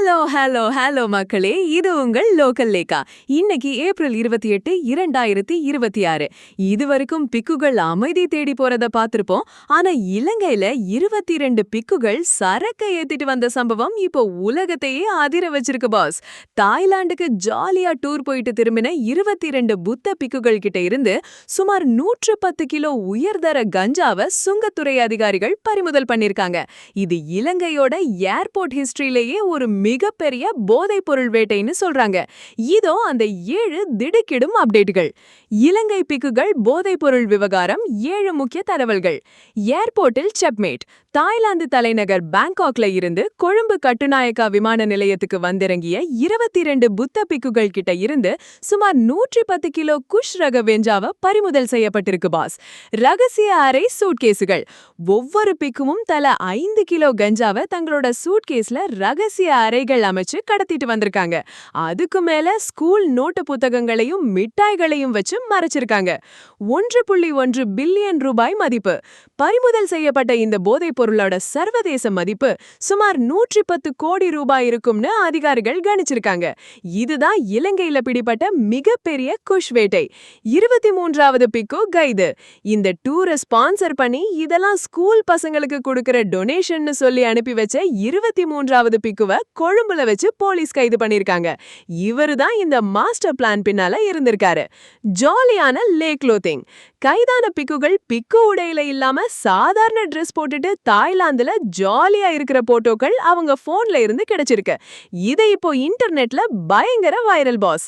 Hello hello hello மக்களே, இது உங்கள் லோக்கல் லேக்கா. இன்னைக்கு ஏப்ரல் 28, 2026. இதுவரைக்கும் பிக்குகள் அமைதி தேடி போறத பார்த்திருப்போம். ஆனா இலங்கையில 22 பிக்குகள் சரக்க ஏத்திட்டு வந்த சம்பவம் இப்போ உலகத்தையே அதிர வச்சிருக்கு பாஸ். தாய்லாந்துக்கு ஜாலியா டூர் போயிட்டு திரும்பின 22 புத்த பிக்குகள் கிட்ட இருந்து சுமார் 110 கிலோ உயர்தர கஞ்சாவை சுங்கத்துறை அதிகாரிகள் பறிமுதல் பண்ணிருக்காங்க. இது இலங்கையோட ஏர்போர்ட் ஹிஸ்டரியிலேயே ஒரு மிகப்பெரிய போதைப் பொருள் வேட்டைன்னு சொல்றாங்க. இதோ அந்த 7 திடுக்கிடும் அப்டேட்டுகள். இலங்கை பிக்குகள் போதைப் பொருள் விவகாரம் 7 முக்கிய தகவல்கள். ஏர்போர்ட்டில் செக்மேட். தாய்லாந்து தலைநகர் பாங்காக்ல இருந்து கொழும்பு கட்டுநாயக்கா விமான நிலையத்துக்கு வந்திறங்கிய 22 புத்த பிக்குகள் கிட்ட இருந்து சுமார் 110 கிலோ குஷ் ரக வெஞ்சாவ பறிமுதல் செய்யப்பட்டிருக்கு பாஸ். ரகசிய அறை சூட்கேசுகள். ஒவ்வொரு பிக்குவும் தலா 5 கிலோ கஞ்சாவை தங்களோட சூட்கேஸ்ல ரகசிய அறைகள் அமைச்சு கடத்திட்டு வந்திருக்காங்க. அதுக்கு மேல ஸ்கூல் நோட்டு புத்தகங்களையும் மிட்டாய்களையும் வச்சு மறைச்சிருக்காங்க. 1.1 பில்லியன் ரூபாய் மதிப்பு. பறிமுதல் செய்யப்பட்ட இந்த போதைப் பொருளோட சர்வதேச மதிப்பு சுமார் 110 கோடி ரூபாய் இருக்கும்னு அதிகாரிகள் கணிச்சிருக்காங்க. இதுதான் இலங்கையில பிடிபட்ட மிகப்பெரிய குஷ் வேட்டை. 23வது பிக்கு கைது. இந்த டூரை ஸ்பான்சர் பண்ணி இதெல்லாம் ஸ்கூல் பசங்களுக்கு கொடுக்கிற டொனேஷன்னு சொல்லி அனுப்பி வச்ச 23வது பிக்குவை கொழும்புல வச்சு போலீஸ் கைது பண்ணிருக்காங்க. இவருதான் இந்த மாஸ்டர் பிளான் பின்னால இருந்திருக்காரு. ஜாலியான லே க்ளோத்திங். கைதான பிக்குகள் பிக்கு உடையில இல்லாம சாதாரண ட்ரெஸ் போட்டுட்டு தாய்லாந்துல ஜாலியா இருக்கிற போட்டோக்கள் அவங்க போன்ல இருந்து கிடைச்சிருக்கு. இதை இப்போ இன்டர்நெட்ல பயங்கர வைரல் பாஸ்.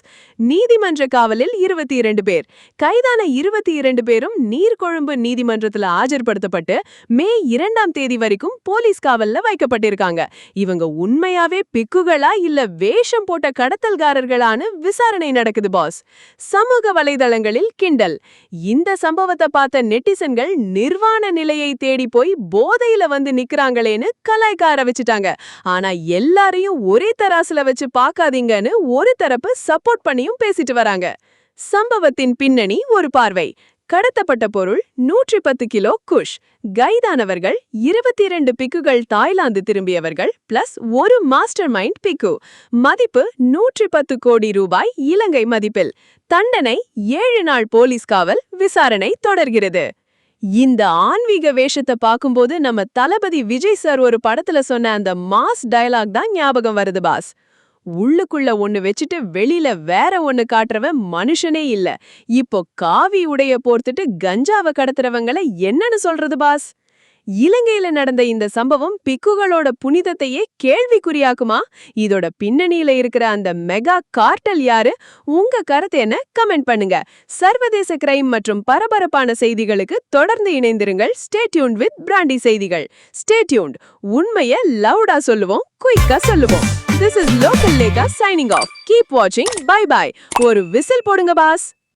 நீதிமன்ற காவலில் 22 பேர். கைதான 22 பேரும் நீர்கொழும்பு நீதிமன்றத்துல ஆஜர்படுத்தப்பட்டு மே 2ஆம் தேதி வரைக்கும் போலீஸ் காவல்ல வைக்கப்பட்டிருக்காங்க. இவங்க உண்மையாவே பிக்குகளா இல்ல வேஷம் போட்ட கடத்தல்காரர்களான்னு விசாரணை நடக்குது பாஸ். சமூக வலைதளங்களில் கிண்டல். இந்த சம்பவத்தை பார்த்த நெட்டிசன்கள் நிர்வாண நிலையை தேடி போய் போதையில வந்து நிக்கிறாங்களேன்னு கலாய்க்க ஆரம்பிச்சிட்டாங்க. ஆனா எல்லாரையும் ஒரே தராசுல வச்சு பார்க்காதீங்கன்னு ஒரு தரப்பு சப்போர்ட் பண்ணியும் பேசிட்டு வராங்க. சம்பவத்தின் பின்னணி ஒரு பார்வை. கடத்தப்பட்ட பொருள் 110 கிலோ குஷ். கைதானவர்கள் 22 பிக்குகள் தாய்லாந்து திரும்பியவர்கள் பிளஸ் ஒரு மாஸ்டர் மைண்ட் பிக்கு. மதிப்பு 110 கோடி ரூபாய் இலங்கை மதிப்பில். தண்டனை 7 நாள் போலீஸ் காவல். விசாரணை தொடர்கிறது. இந்த ஆன்மீக வேஷத்தை பார்க்கும்போது நம்ம தளபதி விஜய் சார் ஒரு படத்துல சொன்ன அந்த மாஸ் டயலாக் தான் ஞாபகம் வருது பாஸ். உள்ளுக்குள்ள ஒண்ணு வச்சுட்டு வெளியில வேற ஒண்ணு காட்டுறவன் மனுஷனே இல்ல. இப்போ காவி உடைய போர்த்துட்டு கஞ்சாவை கடத்துறவங்கள என்னன்னு சொல்றது பாஸ்? இலங்கையில நடந்த இந்த சம்பவம் பிக்குகளோட புனிதத்தையே கேள்விக்குறியாக்குமா? இதோட பின்னணியில இருக்கிற அந்த மெகா கார்டல் யாரு? உங்க கருத்து என்ன? கமெண்ட் பண்ணுங்க. சர்வதேச கிரைம் மற்றும் பரபரப்பான செய்திகளுக்கு தொடர்ந்து இணைந்திருங்கள். ஸ்டே டியூன்ட் வித் பிராண்டி செய்திகள். Stay tuned. உண்மையை லவுடா சொல்லுவோம், குயிக்கா சொல்லுவோம். This is Local Leka signing off. Keep watching. Bye bye. ஒரு விசில் போடுங்க பாஸ்.